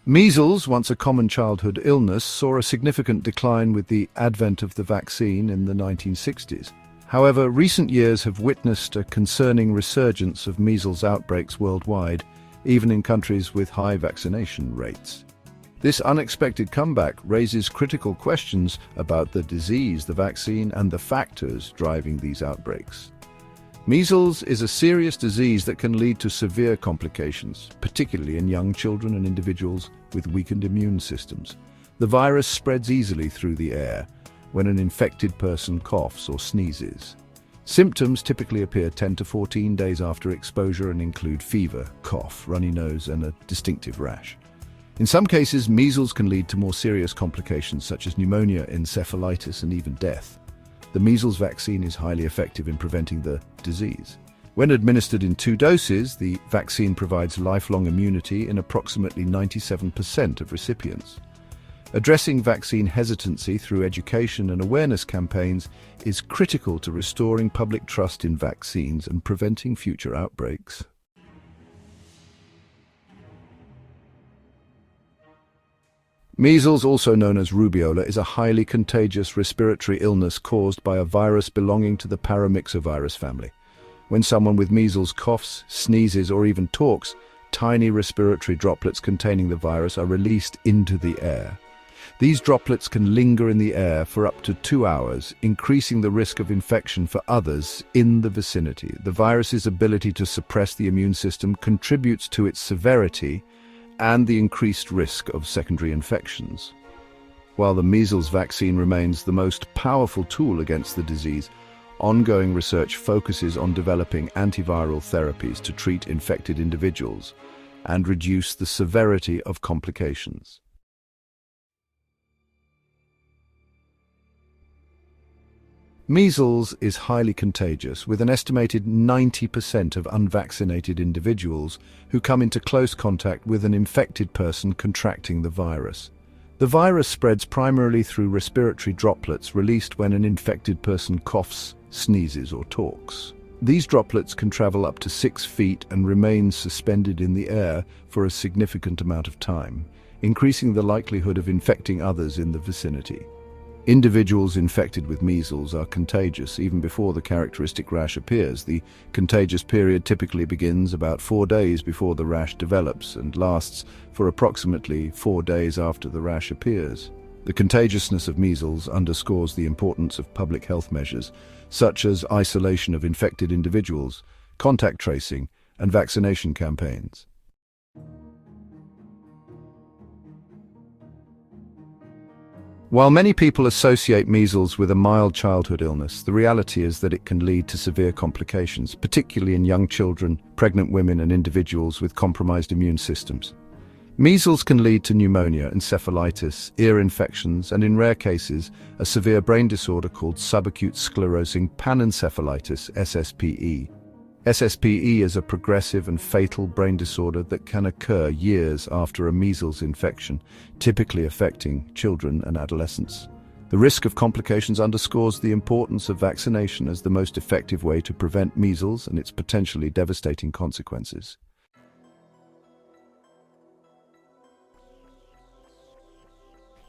Measles, once a common childhood illness, saw a significant decline with the advent of the vaccine in the 1960s. However, recent years have witnessed a concerning resurgence of measles outbreaks worldwide, even in countries with high vaccination rates. This unexpected comeback raises critical questions about the disease, the vaccine, and the factors driving these outbreaks. Measles is a serious disease that can lead to severe complications, particularly in young children and individuals with weakened immune systems. The virus spreads easily through the air when an infected person coughs or sneezes. Symptoms typically appear 10 to 14 days after exposure and include fever, cough, runny nose, and a distinctive rash. In some cases, measles can lead to more serious complications such as pneumonia, encephalitis, and even death. The measles vaccine is highly effective in preventing the disease. When administered in 2 doses, the vaccine provides lifelong immunity in approximately 97% of recipients. Addressing vaccine hesitancy through education and awareness campaigns is critical to restoring public trust in vaccines and preventing future outbreaks. Measles, also known as rubeola, is a highly contagious respiratory illness caused by a virus belonging to the paramyxovirus family. When someone with measles coughs, sneezes, or even talks, tiny respiratory droplets containing the virus are released into the air. These droplets can linger in the air for up to 2 hours, increasing the risk of infection for others in the vicinity. The virus's ability to suppress the immune system contributes to its severity and the increased risk of secondary infections. While the measles vaccine remains the most powerful tool against the disease, ongoing research focuses on developing antiviral therapies to treat infected individuals and reduce the severity of complications. Measles is highly contagious, with an estimated 90% of unvaccinated individuals who come into close contact with an infected person contracting the virus. The virus spreads primarily through respiratory droplets released when an infected person coughs, sneezes, or talks. These droplets can travel up to 6 feet and remain suspended in the air for a significant amount of time, increasing the likelihood of infecting others in the vicinity. Individuals infected with measles are contagious even before the characteristic rash appears. The contagious period typically begins about 4 days before the rash develops and lasts for approximately 4 days after the rash appears. The contagiousness of measles underscores the importance of public health measures, such as isolation of infected individuals, contact tracing, and vaccination campaigns. While many people associate measles with a mild childhood illness, the reality is that it can lead to severe complications, particularly in young children, pregnant women, and individuals with compromised immune systems. Measles can lead to pneumonia, encephalitis, ear infections, and in rare cases, a severe brain disorder called subacute sclerosing panencephalitis, SSPE. SSPE is a progressive and fatal brain disorder that can occur years after a measles infection, typically affecting children and adolescents. The risk of complications underscores the importance of vaccination as the most effective way to prevent measles and its potentially devastating consequences.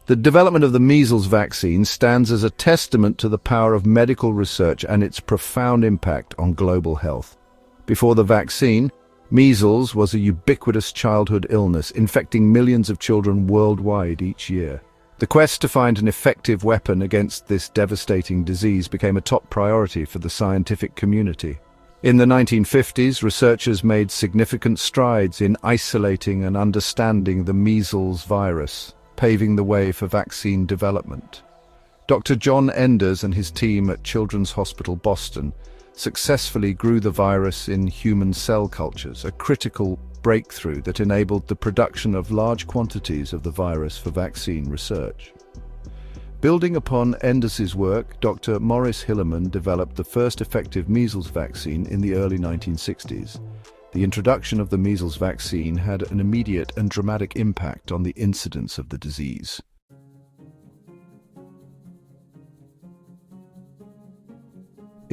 The development of the measles vaccine stands as a testament to the power of medical research and its profound impact on global health. Before the vaccine, measles was a ubiquitous childhood illness, infecting millions of children worldwide each year. The quest to find an effective weapon against this devastating disease became a top priority for the scientific community. In the 1950s, researchers made significant strides in isolating and understanding the measles virus, paving the way for vaccine development. Dr. John Enders and his team at Children's Hospital Boston successfully grew the virus in human cell cultures, a critical breakthrough that enabled the production of large quantities of the virus for vaccine research. Building upon Enders's work, Dr. Maurice Hilleman developed the first effective measles vaccine in the early 1960s. The introduction of the measles vaccine had an immediate and dramatic impact on the incidence of the disease.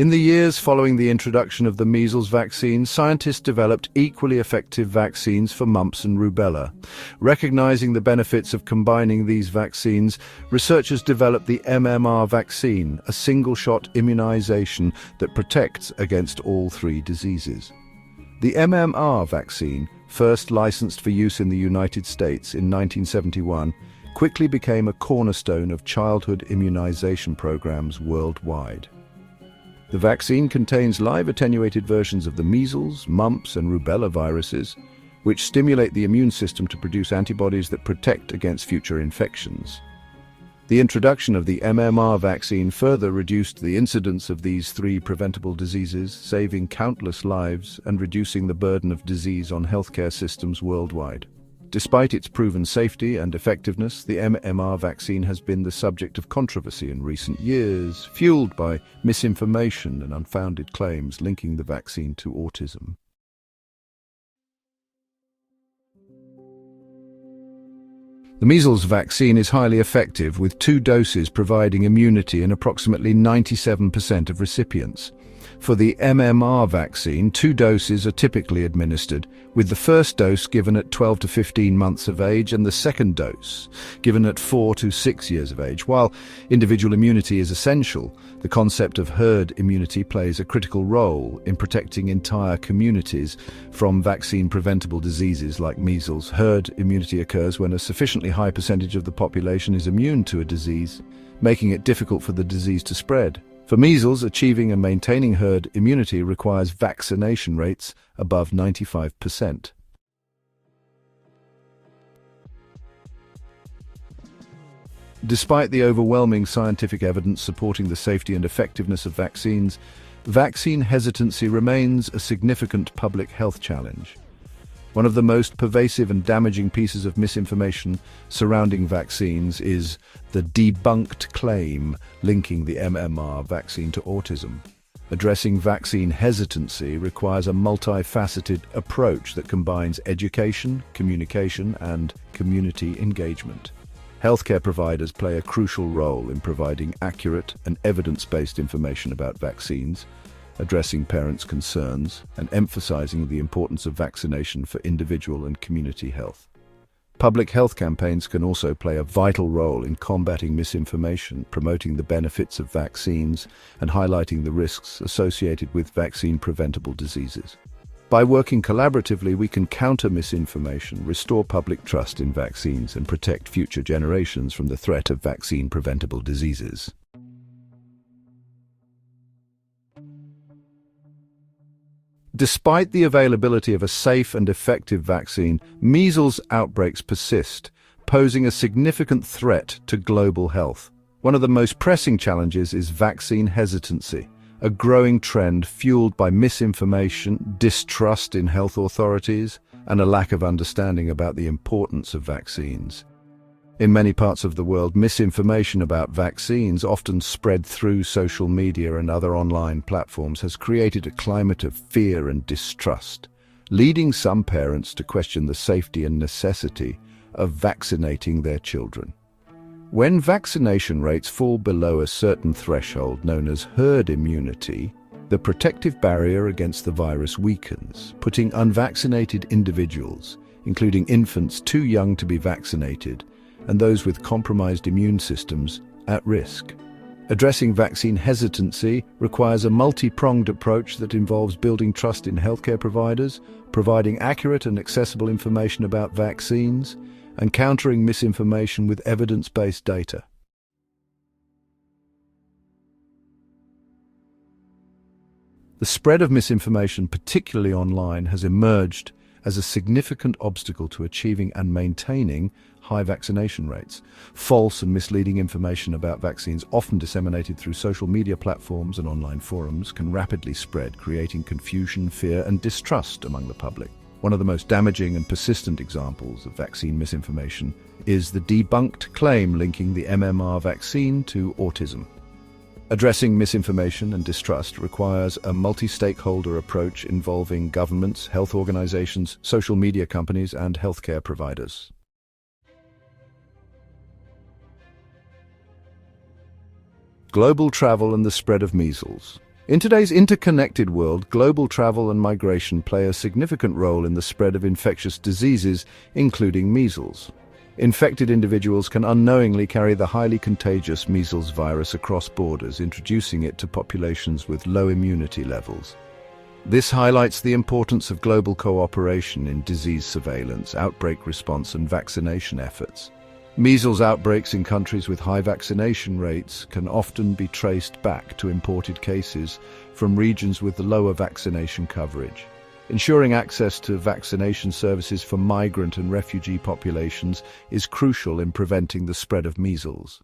In the years following the introduction of the measles vaccine, scientists developed equally effective vaccines for mumps and rubella. Recognizing the benefits of combining these vaccines, researchers developed the MMR vaccine, a single-shot immunization that protects against all three diseases. The MMR vaccine, first licensed for use in the United States in 1971, quickly became a cornerstone of childhood immunization programs worldwide. The vaccine contains live attenuated versions of the measles, mumps, and rubella viruses, which stimulate the immune system to produce antibodies that protect against future infections. The introduction of the MMR vaccine further reduced the incidence of these three preventable diseases, saving countless lives and reducing the burden of disease on healthcare systems worldwide. Despite its proven safety and effectiveness, the MMR vaccine has been the subject of controversy in recent years, fueled by misinformation and unfounded claims linking the vaccine to autism. The measles vaccine is highly effective, with 2 doses providing immunity in approximately 97% of recipients. For the MMR vaccine, 2 doses are typically administered, with the first dose given at 12 to 15 months of age and the second dose given at 4 to 6 years of age. While individual immunity is essential, the concept of herd immunity plays a critical role in protecting entire communities from vaccine-preventable diseases like measles. Herd immunity occurs when a sufficiently high percentage of the population is immune to a disease, making it difficult for the disease to spread. For measles, achieving and maintaining herd immunity requires vaccination rates above 95%. Despite the overwhelming scientific evidence supporting the safety and effectiveness of vaccines, vaccine hesitancy remains a significant public health challenge. One of the most pervasive and damaging pieces of misinformation surrounding vaccines is the debunked claim linking the MMR vaccine to autism. Addressing vaccine hesitancy requires a multifaceted approach that combines education, communication, and community engagement. Healthcare providers play a crucial role in providing accurate and evidence-based information about vaccines, addressing parents' concerns, and emphasizing the importance of vaccination for individual and community health. Public health campaigns can also play a vital role in combating misinformation, promoting the benefits of vaccines, and highlighting the risks associated with vaccine-preventable diseases. By working collaboratively, we can counter misinformation, restore public trust in vaccines, and protect future generations from the threat of vaccine-preventable diseases. Despite the availability of a safe and effective vaccine, measles outbreaks persist, posing a significant threat to global health. One of the most pressing challenges is vaccine hesitancy, a growing trend fueled by misinformation, distrust in health authorities, and a lack of understanding about the importance of vaccines. In many parts of the world, misinformation about vaccines, often spread through social media and other online platforms, has created a climate of fear and distrust, leading some parents to question the safety and necessity of vaccinating their children. When vaccination rates fall below a certain threshold known as herd immunity, the protective barrier against the virus weakens, putting unvaccinated individuals, including infants too young to be vaccinated, and those with compromised immune systems, at risk. Addressing vaccine hesitancy requires a multi-pronged approach that involves building trust in healthcare providers, providing accurate and accessible information about vaccines, and countering misinformation with evidence-based data. The spread of misinformation, particularly online, has emerged as a significant obstacle to achieving and maintaining high vaccination rates. False and misleading information about vaccines, often disseminated through social media platforms and online forums, can rapidly spread, creating confusion, fear, and distrust among the public. One of the most damaging and persistent examples of vaccine misinformation is the debunked claim linking the MMR vaccine to autism. Addressing misinformation and distrust requires a multi-stakeholder approach involving governments, health organizations, social media companies, and healthcare providers. Global travel and the spread of measles. In today's interconnected world, global travel and migration play a significant role in the spread of infectious diseases, including measles. Infected individuals can unknowingly carry the highly contagious measles virus across borders, introducing it to populations with low immunity levels. This highlights the importance of global cooperation in disease surveillance, outbreak response, and vaccination efforts. Measles outbreaks in countries with high vaccination rates can often be traced back to imported cases from regions with lower vaccination coverage. Ensuring access to vaccination services for migrant and refugee populations is crucial in preventing the spread of measles.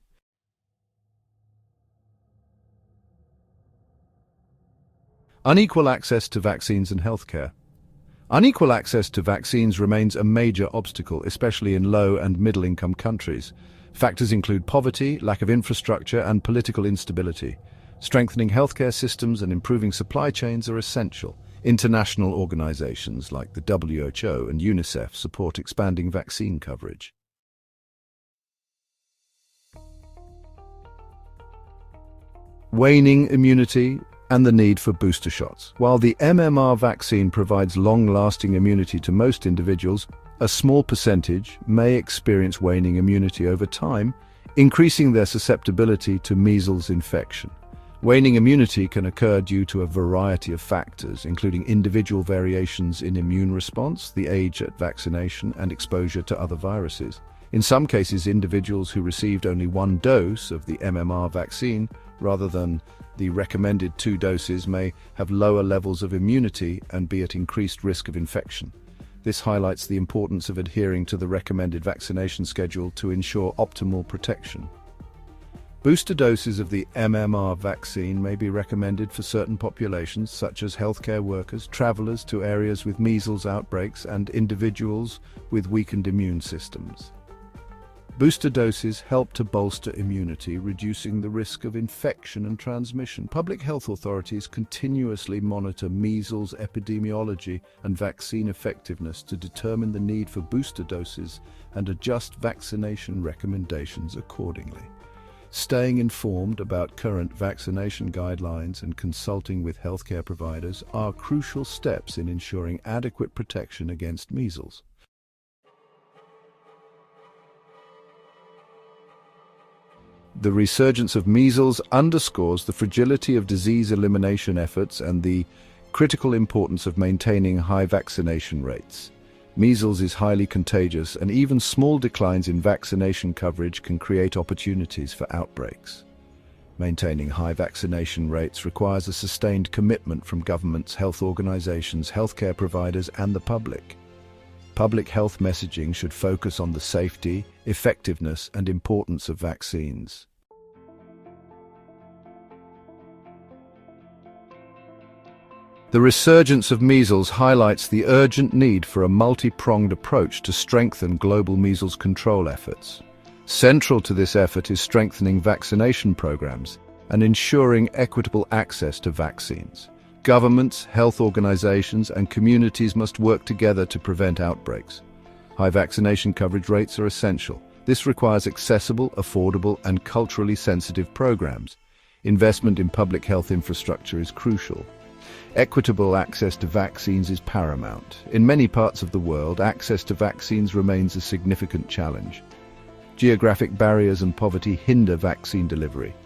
Unequal access to vaccines and healthcare. Unequal access to vaccines remains a major obstacle, especially in low- and middle-income countries. Factors include poverty, lack of infrastructure, and political instability. Strengthening healthcare systems and improving supply chains are essential. International organizations like the WHO and UNICEF support expanding vaccine coverage. Waning immunity and the need for booster shots. While the MMR vaccine provides long-lasting immunity to most individuals, a small percentage may experience waning immunity over time, increasing their susceptibility to measles infection. Waning immunity can occur due to a variety of factors, including individual variations in immune response, the age at vaccination, and exposure to other viruses. In some cases, individuals who received only one dose of the MMR vaccine, rather than the recommended 2 doses, may have lower levels of immunity and be at increased risk of infection. This highlights the importance of adhering to the recommended vaccination schedule to ensure optimal protection. Booster doses of the MMR vaccine may be recommended for certain populations, such as healthcare workers, travelers to areas with measles outbreaks, and individuals with weakened immune systems. Booster doses help to bolster immunity, reducing the risk of infection and transmission. Public health authorities continuously monitor measles epidemiology and vaccine effectiveness to determine the need for booster doses and adjust vaccination recommendations accordingly. Staying informed about current vaccination guidelines and consulting with healthcare providers are crucial steps in ensuring adequate protection against measles. The resurgence of measles underscores the fragility of disease elimination efforts and the critical importance of maintaining high vaccination rates. Measles is highly contagious, and even small declines in vaccination coverage can create opportunities for outbreaks. Maintaining high vaccination rates requires a sustained commitment from governments, health organizations, healthcare providers, and the public. Public health messaging should focus on the safety, effectiveness, and importance of vaccines. The resurgence of measles highlights the urgent need for a multi-pronged approach to strengthen global measles control efforts. Central to this effort is strengthening vaccination programs and ensuring equitable access to vaccines. Governments, health organizations, and communities must work together to prevent outbreaks. High vaccination coverage rates are essential. This requires accessible, affordable, and culturally sensitive programs. Investment in public health infrastructure is crucial. Equitable access to vaccines is paramount. In many parts of the world, access to vaccines remains a significant challenge. Geographic barriers and poverty hinder vaccine delivery.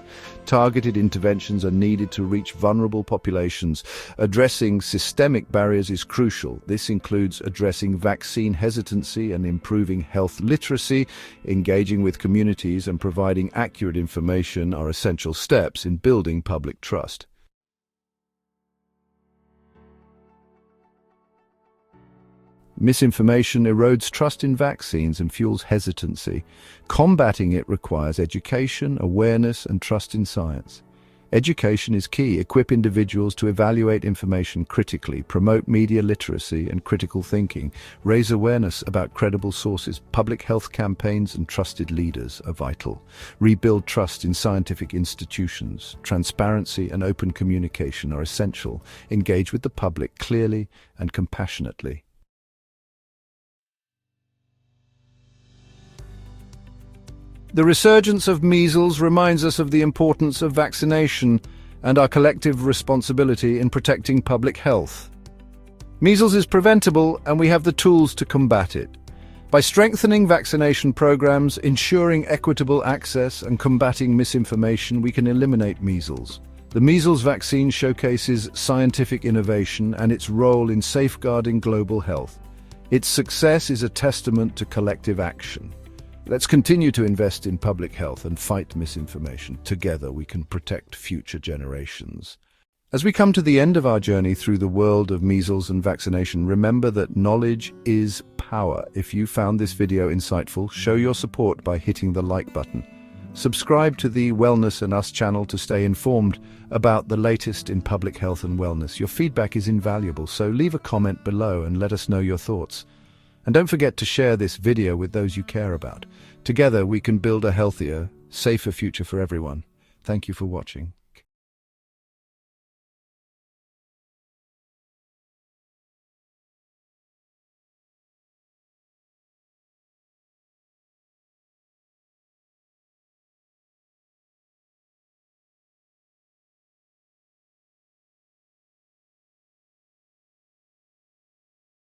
Targeted interventions are needed to reach vulnerable populations. Addressing systemic barriers is crucial. This includes addressing vaccine hesitancy and improving health literacy. Engaging with communities and providing accurate information are essential steps in building public trust. Misinformation erodes trust in vaccines and fuels hesitancy. Combating it requires education, awareness, and trust in science. Education is key. Equip individuals to evaluate information critically, promote media literacy and critical thinking, raise awareness about credible sources. Public health campaigns and trusted leaders are vital. Rebuild trust in scientific institutions. Transparency and open communication are essential. Engage with the public clearly and compassionately. The resurgence of measles reminds us of the importance of vaccination and our collective responsibility in protecting public health. Measles is preventable, and we have the tools to combat it. By strengthening vaccination programs, ensuring equitable access, and combating misinformation, we can eliminate measles. The measles vaccine showcases scientific innovation and its role in safeguarding global health. Its success is a testament to collective action. Let's continue to invest in public health and fight misinformation. Together, we can protect future generations. As we come to the end of our journey through the world of measles and vaccination, remember that knowledge is power. If you found this video insightful, show your support by hitting the like button. Subscribe to the Wellness and Us channel to stay informed about the latest in public health and wellness. Your feedback is invaluable, so leave a comment below and let us know your thoughts. And don't forget to share this video with those you care about. Together, we can build a healthier, safer future for everyone. Thank you for watching.